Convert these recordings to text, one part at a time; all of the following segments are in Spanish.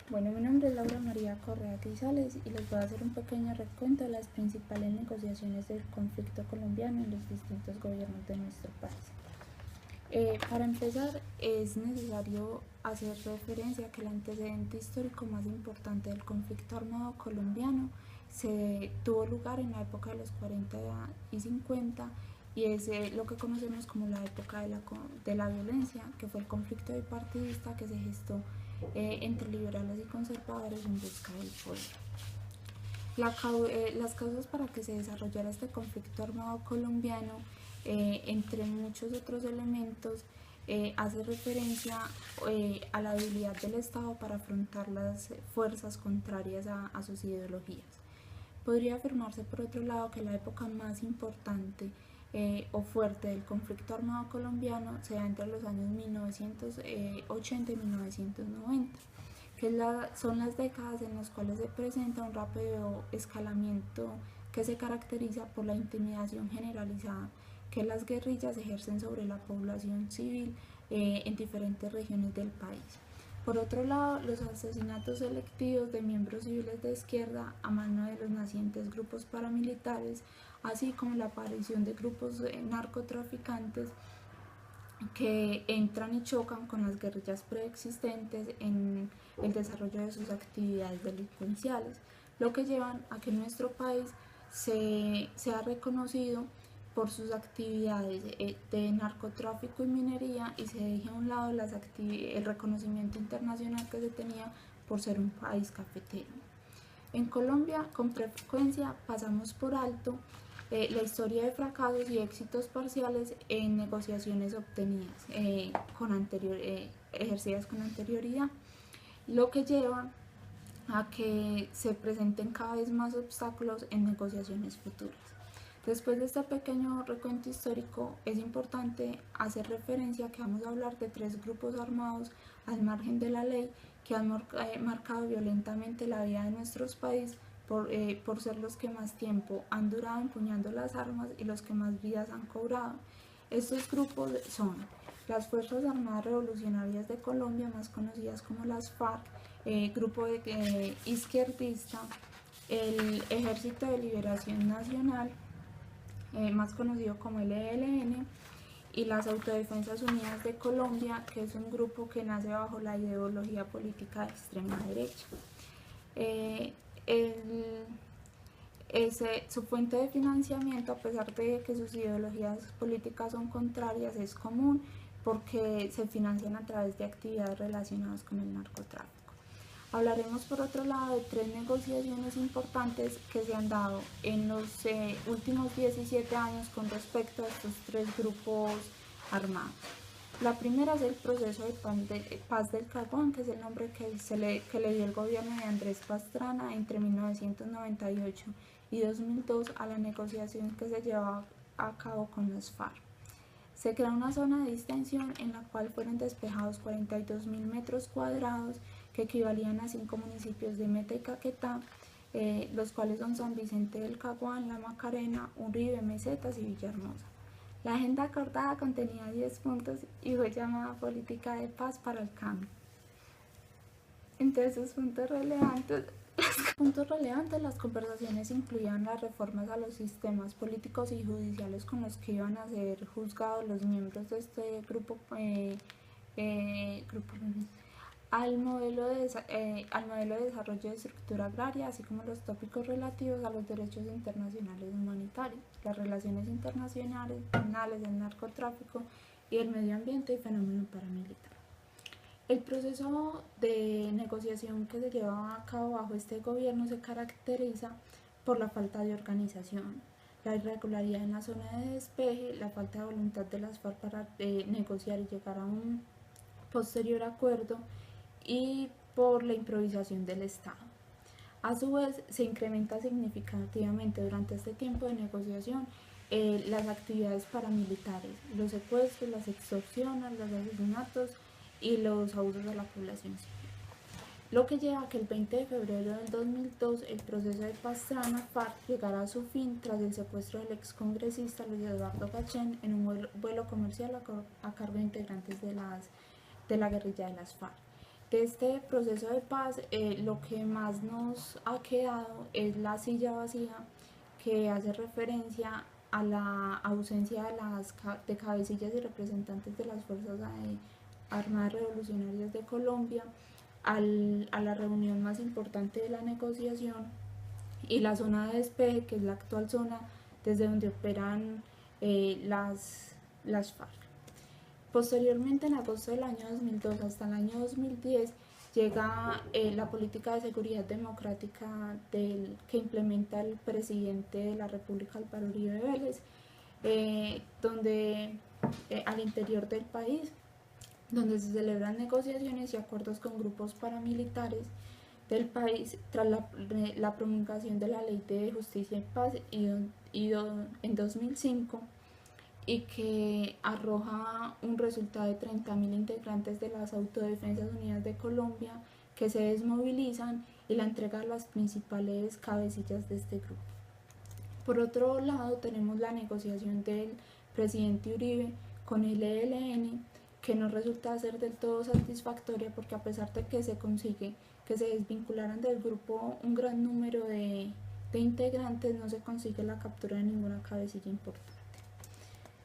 Bueno, mi nombre es Laura María Correa Grisales y les voy a hacer un pequeño recuento de las principales negociaciones del conflicto colombiano en los distintos gobiernos de nuestro país. Para empezar, es necesario hacer referencia a que el antecedente histórico más importante del conflicto armado colombiano se tuvo lugar en la época de los 40 y 50 y es lo que conocemos como la época de la violencia, que fue el conflicto bipartidista que se gestó entre liberales y conservadores en busca del poder. Las causas para que se desarrollara este conflicto armado colombiano, entre muchos otros elementos, hace referencia a la debilidad del Estado para afrontar las fuerzas contrarias a sus ideologías. Podría afirmarse, por otro lado, que la época más importante o fuerte del conflicto armado colombiano se da entre los años 1980 y 1990, que son las décadas en las cuales se presenta un rápido escalamiento que se caracteriza por la intimidación generalizada que las guerrillas ejercen sobre la población civil en diferentes regiones del país. Por otro lado, los asesinatos selectivos de miembros civiles de izquierda a mano de los nacientes grupos paramilitares, así como la aparición de grupos narcotraficantes que entran y chocan con las guerrillas preexistentes en el desarrollo de sus actividades delincuenciales, lo que llevan a que nuestro país sea reconocido por sus actividades de narcotráfico y minería y se deje a un lado el reconocimiento internacional que se tenía por ser un país cafetero. En Colombia, con frecuencia pasamos por alto la historia de fracasos y éxitos parciales en negociaciones obtenidas ejercidas con anterioridad, lo que lleva a que se presenten cada vez más obstáculos en negociaciones futuras. Después de este pequeño recuento histórico, es importante hacer referencia a que vamos a hablar de 3 grupos armados al margen de la ley que han marcado violentamente la vida de nuestros países por ser los que más tiempo han durado empuñando las armas y los que más vidas han cobrado. Estos grupos son las Fuerzas Armadas Revolucionarias de Colombia, más conocidas como las FARC, grupo izquierdista, el Ejército de Liberación Nacional, más conocido como el ELN, y las Autodefensas Unidas de Colombia, que es un grupo que nace bajo la ideología política de extrema derecha. Su fuente de financiamiento, a pesar de que sus ideologías políticas son contrarias, es común porque se financian a través de actividades relacionadas con el narcotráfico. Hablaremos por otro lado de 3 negociaciones importantes que se han dado en los últimos 17 años con respecto a estos 3 grupos armados. La primera es el proceso de paz del Caguán, que es el nombre que le dio el gobierno de Andrés Pastrana entre 1998 y 2002 a la negociación que se llevaba a cabo con las FARC. Se crea una zona de distensión en la cual fueron despejados 42.000 metros cuadrados que equivalían a 5 municipios de Meta y Caquetá, los cuales son San Vicente del Caguán, La Macarena, Uribe, Mesetas y Villahermosa. La agenda acordada contenía 10 puntos y fue llamada Política de Paz para el Cambio. Entre sus puntos relevantes, las conversaciones incluían las reformas a los sistemas políticos y judiciales con los que iban a ser juzgados los miembros de este grupo al modelo de desarrollo de estructura agraria, así como los tópicos relativos a los derechos internacionales humanitarios, las relaciones internacionales, penales, el narcotráfico y el medio ambiente y fenómeno paramilitar. El proceso de negociación que se lleva a cabo bajo este gobierno se caracteriza por la falta de organización, la irregularidad en la zona de despeje, la falta de voluntad de las FARC para negociar y llegar a un posterior acuerdo y por la improvisación del Estado. A su vez, se incrementa significativamente durante este tiempo de negociación las actividades paramilitares, los secuestros, las extorsiones, los asesinatos y los abusos a la población civil. Lo que lleva a que el 20 de febrero del 2002 el proceso de Pastrana-FARC llegara a su fin tras el secuestro del excongresista Luis Eduardo Gachén en un vuelo comercial a cargo de integrantes de la guerrilla de las FARC. De este proceso de paz, lo que más nos ha quedado es la silla vacía, que hace referencia a la ausencia de cabecillas y representantes de las Fuerzas Armadas Revolucionarias de Colombia a la reunión más importante de la negociación, y la zona de despeje, que es la actual zona desde donde operan las FARC. Posteriormente, en agosto del año 2002 hasta el año 2010, llega la política de seguridad democrática que implementa el presidente de la República, Álvaro Uribe Vélez, donde al interior del país, donde se celebran negociaciones y acuerdos con grupos paramilitares del país tras la promulgación de la Ley de Justicia y Paz en 2005, y que arroja un resultado de 30.000 integrantes de las Autodefensas Unidas de Colombia que se desmovilizan, y la entrega de las principales cabecillas de este grupo. Por otro lado, tenemos la negociación del presidente Uribe con el ELN, que no resulta ser del todo satisfactoria, porque a pesar de que se consigue que se desvincularan del grupo un gran número de integrantes, no se consigue la captura de ninguna cabecilla importante.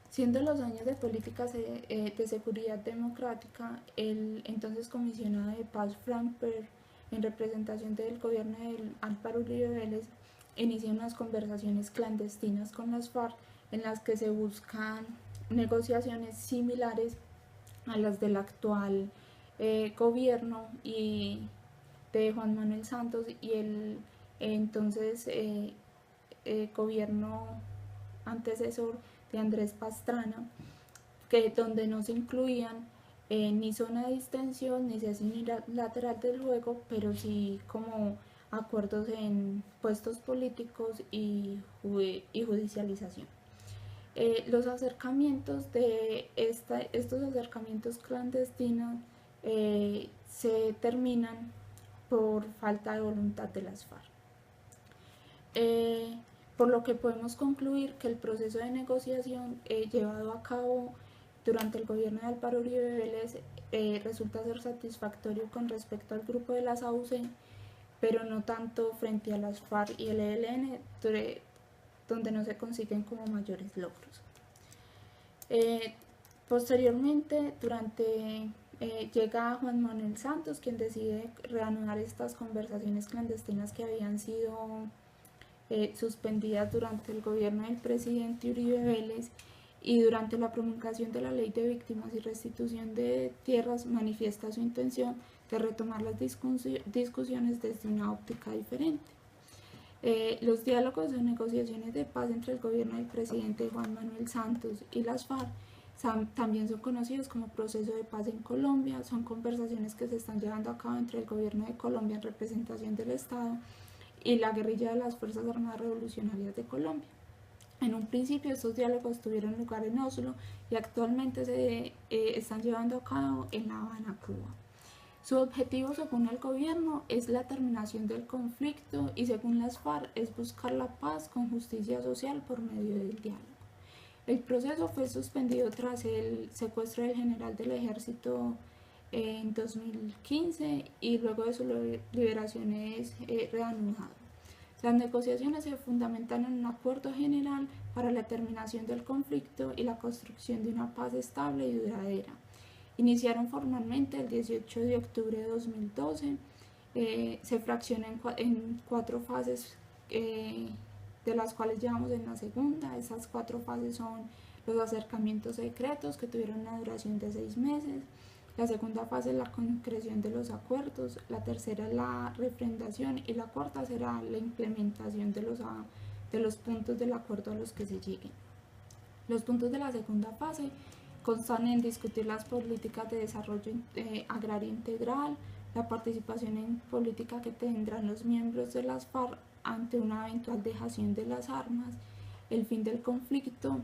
Siendo los años de políticas de seguridad democrática, el entonces comisionado de paz Frank Perr, en representación del gobierno de Álvaro Uribe Vélez, inicia unas conversaciones clandestinas con las FARC en las que se buscan negociaciones similares a las del actual gobierno y de Juan Manuel Santos y el entonces gobierno antecesor de Andrés Pastrana, donde no se incluían ni zona de distensión ni cese unilateral del juego, pero sí como acuerdos en puestos políticos y judicialización. Los acercamientos estos acercamientos clandestinos se terminan por falta de voluntad de las FARC. Por lo que podemos concluir que el proceso de negociación llevado a cabo durante el gobierno de Álvaro Uribe Vélez resulta ser satisfactorio con respecto al grupo de las AUC, pero no tanto frente a las FARC y el ELN, donde no se consiguen como mayores logros. Posteriormente, llega Juan Manuel Santos, quien decide reanudar estas conversaciones clandestinas que habían sido suspendidas durante el gobierno del presidente Uribe Vélez, y durante la promulgación de la Ley de Víctimas y Restitución de Tierras manifiesta su intención de retomar las discusiones desde una óptica diferente. Los diálogos de negociaciones de paz entre el gobierno del presidente Juan Manuel Santos y las FARC también son conocidos como proceso de paz en Colombia. Son conversaciones que se están llevando a cabo entre el gobierno de Colombia en representación del Estado y la guerrilla de las Fuerzas Armadas Revolucionarias de Colombia. En un principio estos diálogos tuvieron lugar en Oslo y actualmente se están llevando a cabo en La Habana, Cuba. Su objetivo, según el gobierno, es la terminación del conflicto, y según las FARC es buscar la paz con justicia social por medio del diálogo. El proceso fue suspendido tras el secuestro del general del ejército en 2015, y luego de su liberación es reanudado. Las negociaciones se fundamentan en un acuerdo general para la terminación del conflicto y la construcción de una paz estable y duradera. Iniciaron formalmente el 18 de octubre de 2012, se fraccionan en 4 fases, de las cuales llevamos en la segunda. Esas 4 fases son los acercamientos secretos, que tuvieron una duración de 6 meses. La segunda fase es la concreción de los acuerdos, la tercera es la refrendación, y la cuarta será la implementación de los puntos del acuerdo a los que se lleguen. Los puntos de la segunda fase constan en discutir las políticas de desarrollo agrario integral, la participación en política que tendrán los miembros de las FARC ante una eventual dejación de las armas, el fin del conflicto,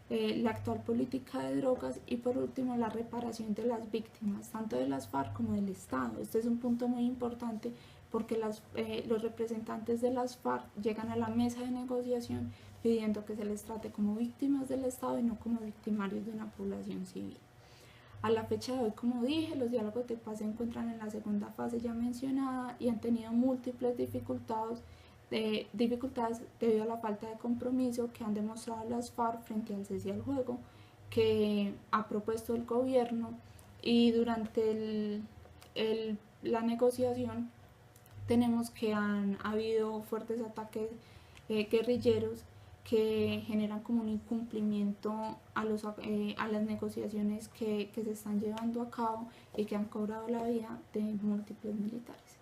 la actual política de drogas, y por último la reparación de las víctimas, tanto de las FARC como del Estado. Este es un punto muy importante porque los representantes de las FARC llegan a la mesa de negociación pidiendo que se les trate como víctimas del Estado y no como victimarios de una población civil. A la fecha de hoy, como dije, los diálogos de paz se encuentran en la segunda fase ya mencionada y han tenido múltiples dificultades debido a la falta de compromiso que han demostrado las FARC frente al cese al fuego que ha propuesto el gobierno, y durante la negociación tenemos que han habido fuertes ataques guerrilleros que generan como un incumplimiento a las negociaciones que se están llevando a cabo y que han cobrado la vida de múltiples militares.